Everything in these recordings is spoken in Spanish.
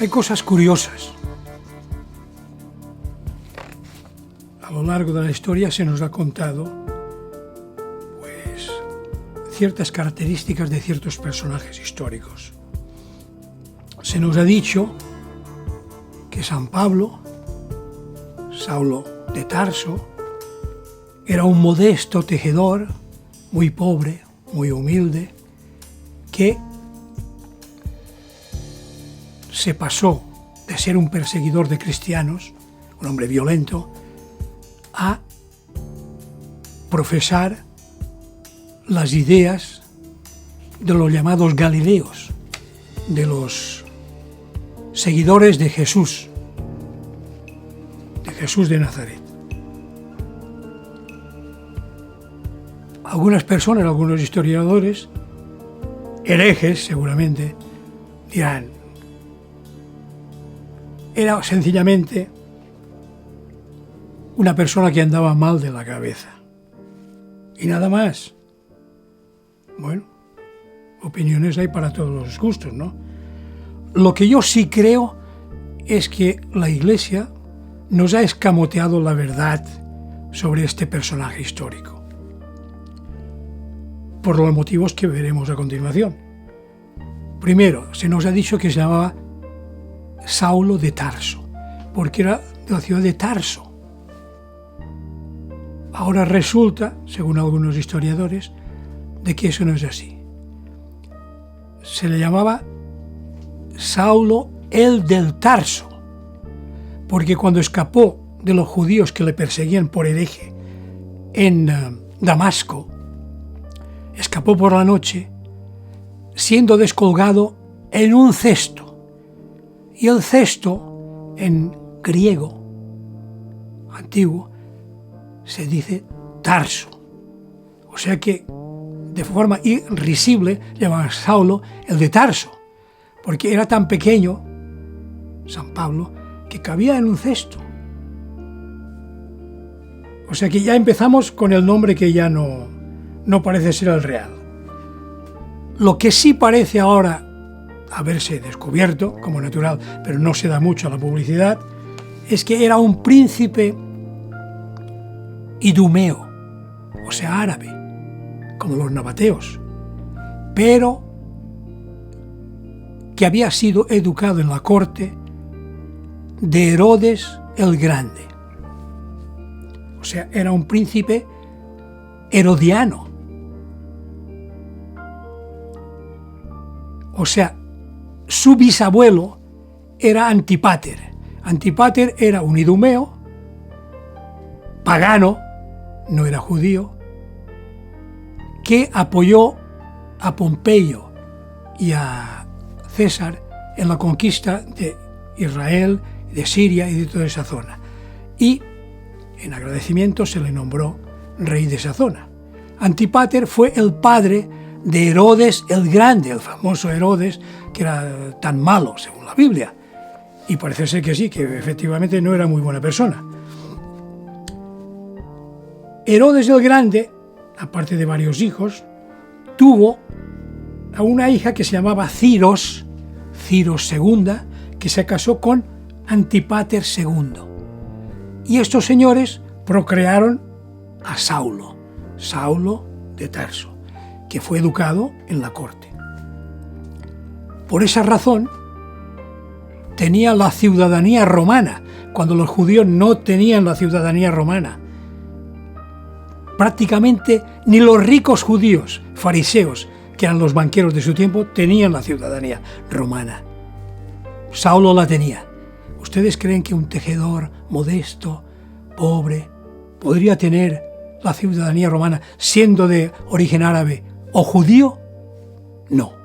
Hay cosas curiosas. A lo largo de la historia se nos ha contado, pues, ciertas características de ciertos personajes históricos. Se nos ha dicho que San Pablo, Saulo de Tarso, era un modesto tejedor, muy pobre, muy humilde, que se pasó de ser un perseguidor de cristianos, un hombre violento, a profesar las ideas de los llamados Galileos, de los seguidores de Jesús de Nazaret. Algunas personas, algunos historiadores, herejes seguramente, dirán, era sencillamente una persona que andaba mal de la cabeza. Y nada más. Bueno, opiniones hay para todos los gustos, ¿no? Lo que yo sí creo es que la Iglesia nos ha escamoteado la verdad sobre este personaje histórico, por los motivos que veremos a continuación. Primero, se nos ha dicho que se llamaba Saulo de Tarso, porque era de la ciudad de Tarso. Ahora resulta, según algunos historiadores, de que eso no es así. Se le llamaba Saulo el del Tarso, porque cuando escapó de los judíos que le perseguían por hereje en Damasco, escapó por la noche siendo descolgado en un cesto. Y el cesto, en griego antiguo, se dice Tarso. O sea que de forma irrisible llamaban Saulo el de Tarso, porque era tan pequeño, San Pablo, que cabía en un cesto. O sea que ya empezamos con el nombre que ya no parece ser el real. Lo que sí parece ahora haberse descubierto, como natural, pero no se da mucho a la publicidad, es que era un príncipe idumeo, o sea, árabe, como los nabateos, pero que había sido educado en la corte de Herodes el Grande. O sea, era un príncipe herodiano. O sea, su bisabuelo era Antipater. Antipater era un idumeo, pagano, no era judío, que apoyó a Pompeyo y a César en la conquista de Israel, de Siria y de toda esa zona. Y en agradecimiento se le nombró rey de esa zona. Antipater fue el padre de Herodes el Grande, el famoso Herodes, que era tan malo, según la Biblia. Y parece ser que sí, que efectivamente no era muy buena persona. Herodes el Grande, aparte de varios hijos, tuvo a una hija que se llamaba Ciros II, que se casó con Antipater II. Y estos señores procrearon a Saulo de Tarso, que fue educado en la corte. Por esa razón, tenía la ciudadanía romana, cuando los judíos no tenían la ciudadanía romana. Prácticamente ni los ricos judíos, fariseos, que eran los banqueros de su tiempo, tenían la ciudadanía romana. Saulo la tenía. ¿Ustedes creen que un tejedor modesto, pobre, podría tener la ciudadanía romana siendo de origen árabe o judío? No.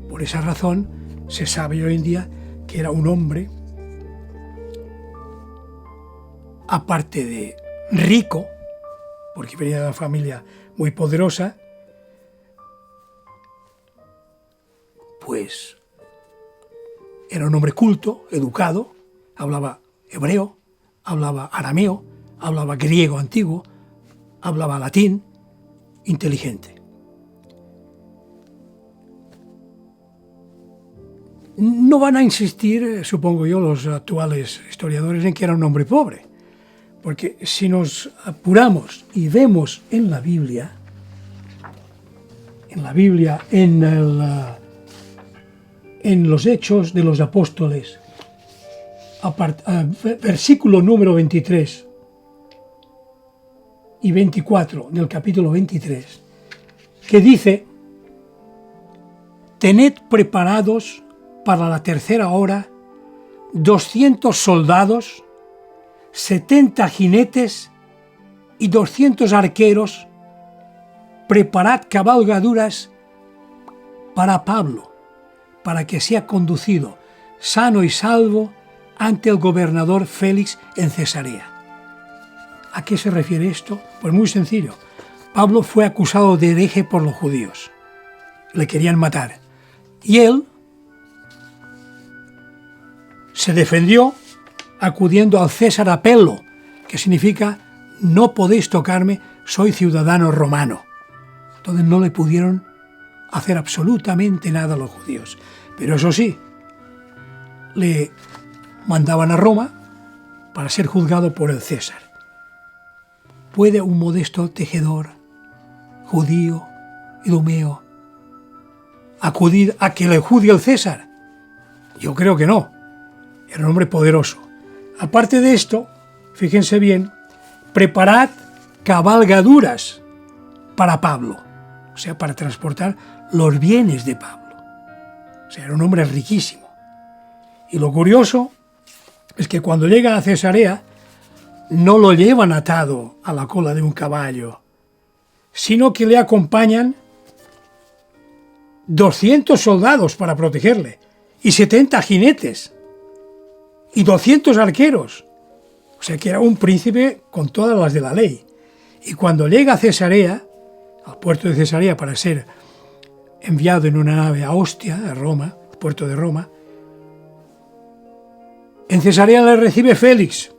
Por esa razón se sabe hoy en día que era un hombre, aparte de rico, porque venía de una familia muy poderosa, pues era un hombre culto, educado, hablaba hebreo, hablaba arameo, hablaba griego antiguo, hablaba latín, inteligente. no van a insistir, supongo yo, los actuales historiadores en que era un hombre pobre, porque si nos apuramos y vemos en la Biblia, en los Hechos de los Apóstoles, versículo número 23 y 24 del capítulo 23, que dice: tened preparados para la tercera hora 200 soldados, 70 jinetes y 200 arqueros. Preparad cabalgaduras para Pablo, para que sea conducido sano y salvo ante el gobernador Félix en Cesarea. ¿A qué se refiere esto? Pues muy sencillo. Pablo fue acusado de hereje por los judíos. Le querían matar. Y él se defendió acudiendo al César Apello, que significa no podéis tocarme, soy ciudadano romano. Entonces no le pudieron hacer absolutamente nada a los judíos. Pero eso sí, le mandaban a Roma para ser juzgado por el César. ¿Puede un modesto tejedor, judío, idumeo, acudir a que le juzgue el César? Yo creo que no. Era un hombre poderoso. Aparte de esto, fíjense bien, preparad cabalgaduras para Pablo, o sea, para transportar los bienes de Pablo. O sea, era un hombre riquísimo. Y lo curioso es que cuando llega a Cesarea, no lo llevan atado a la cola de un caballo, sino que le acompañan 200 soldados para protegerle, y 70 jinetes, y 200 arqueros. O sea que era un príncipe con todas las de la ley. Y cuando llega a Cesarea, al puerto de Cesarea, para ser enviado en una nave a Ostia, a Roma, puerto de Roma, en Cesarea le recibe Félix,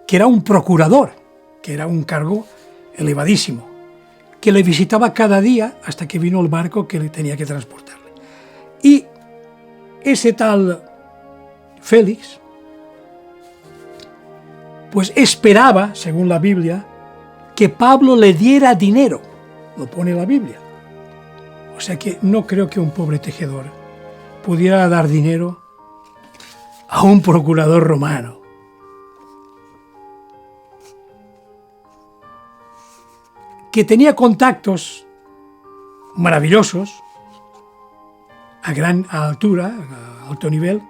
que era un procurador, que era un cargo elevadísimo, que le visitaba cada día hasta que vino el barco que le tenía que transportarle. Y ese tal Félix, pues esperaba, según la Biblia, que Pablo le diera dinero, lo pone la Biblia. O sea que no creo que un pobre tejedor pudiera dar dinero a un procurador romano. Que tenía contactos maravillosos, a gran altura, a alto nivel,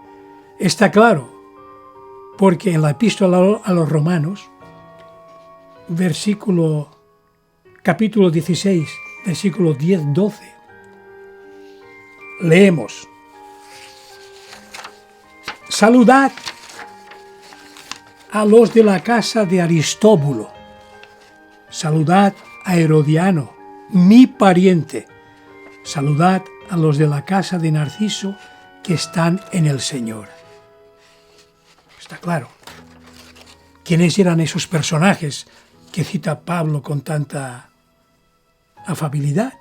está claro, porque en la epístola a los romanos, capítulo 16, versículos 10-12, leemos: saludad a los de la casa de Aristóbulo, saludad a Herodiano, mi pariente, saludad a los de la casa de Narciso que están en el Señor. Está claro. ¿Quiénes eran esos personajes que cita Pablo con tanta afabilidad?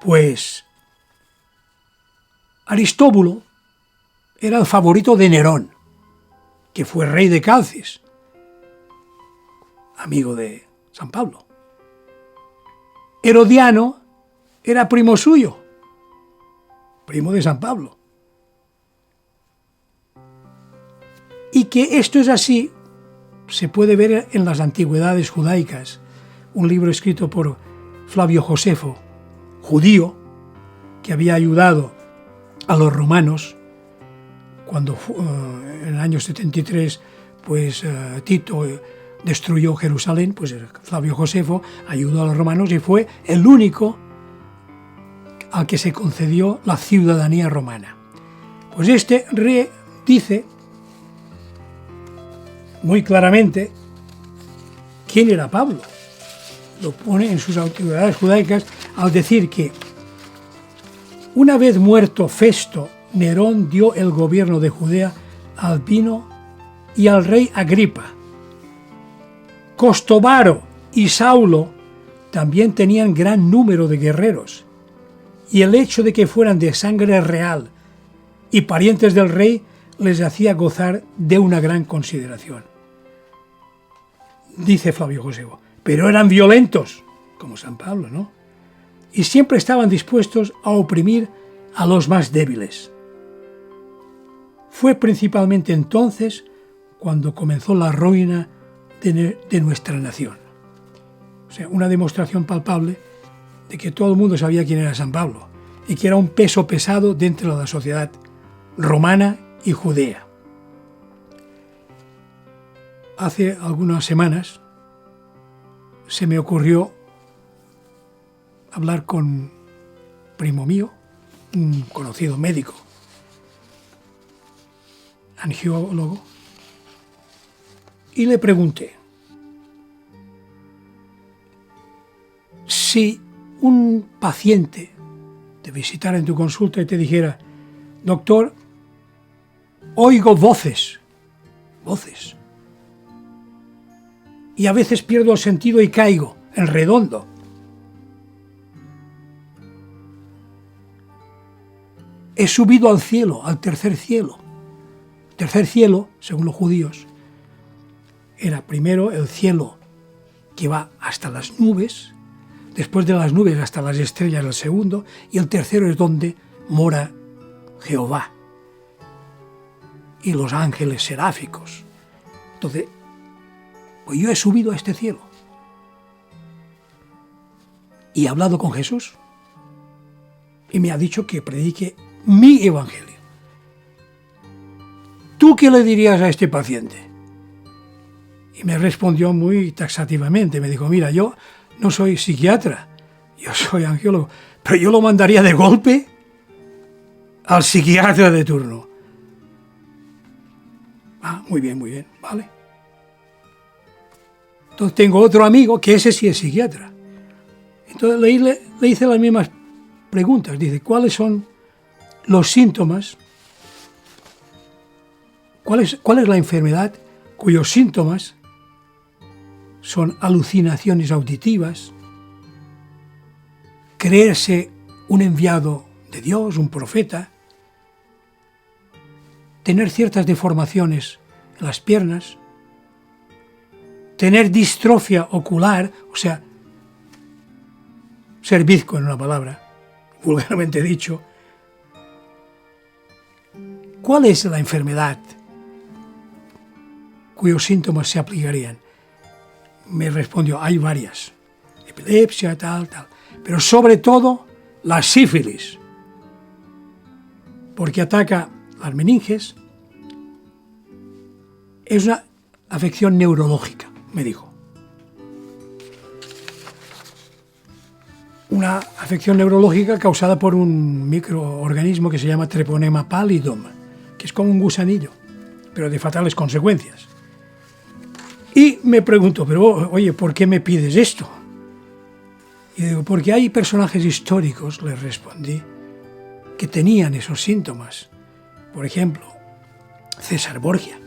Pues Aristóbulo era el favorito de Nerón, que fue rey de Calcis, amigo de San Pablo. Herodiano era primo suyo, primo de San Pablo. Y que esto es así se puede ver en las Antigüedades judaicas, un libro escrito por Flavio Josefo, judío, que había ayudado a los romanos cuando en el año 73 pues Tito destruyó Jerusalén. Pues Flavio Josefo ayudó a los romanos y fue el único al que se concedió la ciudadanía romana. Pues este dice muy claramente quién era Pablo. Lo pone en sus Antigüedades judaicas al decir que una vez muerto Festo, Nerón dio el gobierno de Judea a Albino y al rey Agripa. Costobaro y Saulo también tenían gran número de guerreros, y el hecho de que fueran de sangre real y parientes del rey les hacía gozar de una gran consideración. Dice Flavio Josefo, pero eran violentos, como San Pablo, ¿no? Y siempre estaban dispuestos a oprimir a los más débiles. Fue principalmente entonces cuando comenzó la ruina de nuestra nación. O sea, una demostración palpable de que todo el mundo sabía quién era San Pablo y que era un peso pesado dentro de la sociedad romana y judea. Hace algunas semanas se me ocurrió hablar con un primo mío, un conocido médico, angiólogo, y le pregunté si un paciente te visitara en tu consulta y te dijera, doctor, oigo voces, y a veces pierdo el sentido y caigo en redondo. He subido al cielo, al tercer cielo. El tercer cielo, según los judíos, era primero el cielo que va hasta las nubes, después de las nubes hasta las estrellas el segundo, y el tercero es donde mora Jehová y los ángeles seráficos. Entonces, pues yo he subido a este cielo y he hablado con Jesús y me ha dicho que predique mi evangelio. ¿Tú qué le dirías a este paciente? Y me respondió muy taxativamente, me dijo, mira, yo no soy psiquiatra, yo soy angiólogo, pero yo lo mandaría de golpe al psiquiatra de turno. Ah, muy bien, vale. Entonces tengo otro amigo que ese sí es psiquiatra. Entonces le hice las mismas preguntas. Dice, ¿cuáles son los síntomas? ¿Cuál es la enfermedad cuyos síntomas son alucinaciones auditivas, creerse un enviado de Dios, un profeta, tener ciertas deformaciones en las piernas, tener distrofia ocular, o sea, ser bizco en una palabra, vulgarmente dicho? ¿Cuál es la enfermedad cuyos síntomas se aplicarían? Me respondió, hay varias, epilepsia, tal, pero sobre todo la sífilis, porque ataca las meninges, es una afección neurológica, me dijo. Una afección neurológica causada por un microorganismo que se llama Treponema pallidum, que es como un gusanillo, pero de fatales consecuencias. Y me pregunto, pero oye, ¿por qué me pides esto? Y digo, porque hay personajes históricos, les respondí, que tenían esos síntomas. Por ejemplo, César Borgia.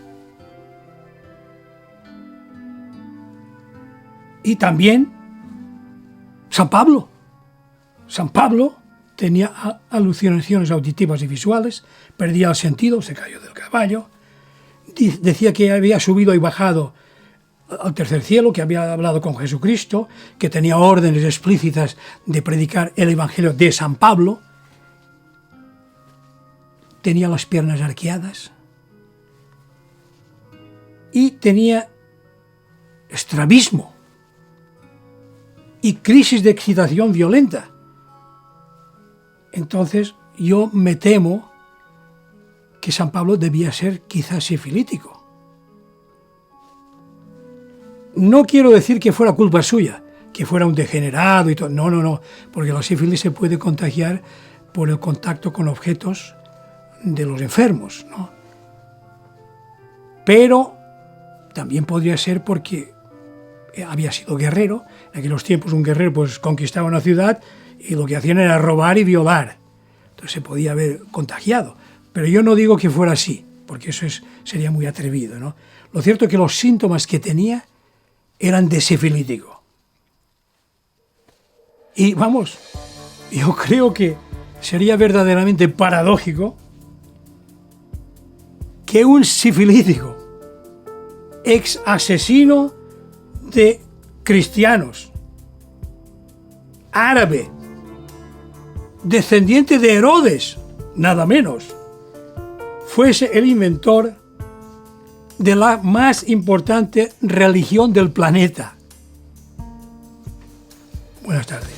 Y también San Pablo. San Pablo tenía alucinaciones auditivas y visuales, perdía el sentido, se cayó del caballo, decía que había subido y bajado al tercer cielo, que había hablado con Jesucristo, que tenía órdenes explícitas de predicar el evangelio de San Pablo, tenía las piernas arqueadas y tenía estrabismo y crisis de excitación violenta. Entonces yo me temo que San Pablo debía ser quizás sifilítico. No quiero decir que fuera culpa suya, que fuera un degenerado y todo. No, porque la sífilis se puede contagiar por el contacto con objetos de los enfermos, ¿no? Pero también podría ser porque había sido guerrero. En aquellos tiempos un guerrero pues conquistaba una ciudad y lo que hacían era robar y violar. Entonces se podía haber contagiado. Pero yo no digo que fuera así, porque eso sería muy atrevido, ¿no? Lo cierto es que los síntomas que tenía eran de sifilítico. Y vamos, yo creo que sería verdaderamente paradójico que un sifilítico, ex asesino de cristianos, árabe, descendiente de Herodes, nada menos, fuese el inventor de la más importante religión del planeta. Buenas tardes.